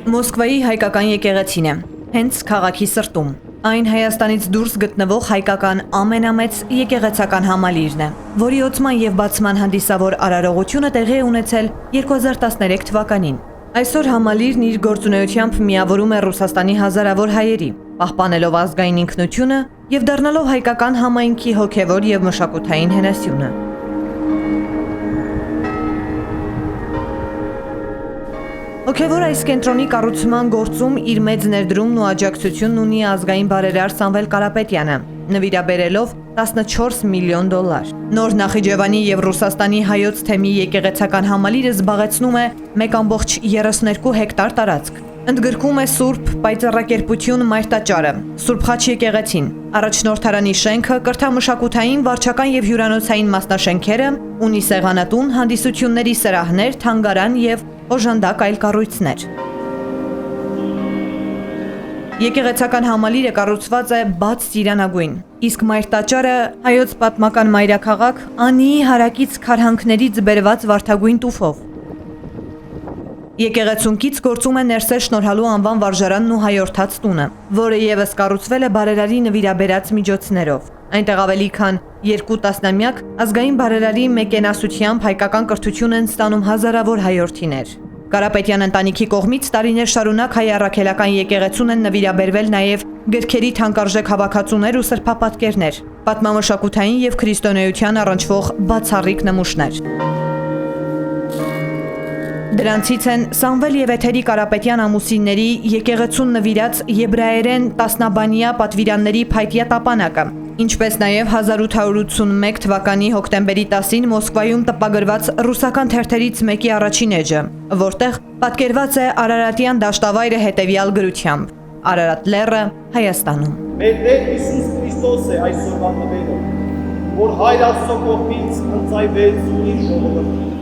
Մոսկվայի հայկական եկեղեցին է, հենց քաղաքի սրտում։ Այն Հայաստանից դուրս գտնվող հայկական ամենամեծ եկեղեցական համալիրն է, որի օծման և բացման հանդիսավոր արարողությունը տեղի է ունեցել 2013 թվականին։ Այսօր համալիրն իր գործունեությամբ միավորում է Ռուսաստանի հազարավոր հայերի, պահպանելով ազգային ինքնությունը և դառնալով հայկական համայնքի հոգևոր և մշակութային հենասյունը։ Հոգևոր այս կենտրոնի կառուցման գործում իր մեծ ներդրումն ու աջակցությունն ունի ազգային բարերար Սամվել Կարապետյանը, նվիրաբերելով $14 միլիոն։ Նոր Նախիջևանի և Ռուսաստանի հայոց թեմի եկեղեցական համալիրը զբաղեցնում է 1,32 հեկտար տարածք։ Ընդգրկում է Սուրբ Պայծառակերպություն մայրտաճարը, Սուրբ Խաչ եկեղեցին, առաջնորդարանի շենքը, կրթամշակութային, վարչական և հյուրանոցային մասնաշենքերը, ունի սեղանատուն, հանդիսությունների սրահներ, թանգարան և օժանդակ այլ կառույցներ։ Եկեղեցական համալիրը կառուցված է բաց ծիրանագույն, իսկ մայրտաճարը հայոց պատմական մայրաքաղաք Անիի հարակից քարհանքներից բերված վարդագույն տուֆով։ Եկեղեցուն կից գործում է Ներսեր շնորհալու անվան վարժարանն ու հայորդաց տունը, որը ևս կառուցվել է բարերարի նվիրաբերած միջոցներով։ Այնտեղ ավելի քան 2 տասնամյակ ազգային բարերարի մեկենասությամբ հայկական կրթություն են ստանում հազարավոր հայորդիներ։ Կարապետյան ընտանիքի կողմից տարիներ շարունակ հայ առաքելական եկեղեցուն են նվիրաբերվել նաև գրքերի թանկարժեք հավաքածուներ ու սրբապատկերներ, պատմամշակութային և քրիստոնեության առնչվող բացառիկ նմուշներ։ Դրանցից են Սամվել և Էթերի Կարապետյան ամուսինների եկեղեցուն նվիրած եբրայերեն տասնաբանյա պատվիրանների փայտյա տապանակը, ինչպես նաև 1881 թվականի հոկտեմբերի 10-ին Մոսկվայում տպագրված ռուսական թերթերից մեկի առաջին էջը, որտեղ պատկերված է Արարատյան դաշտավայրը հետևյալ գրությամբ. Արարատ լեռը Հայաստանում։ Մեր Տեր Հիսուս Քրիստոս է այսօրվա տվերը, որ Հայր Աստծո կողմից ընծայվեց ուրիշ ժողովրդի։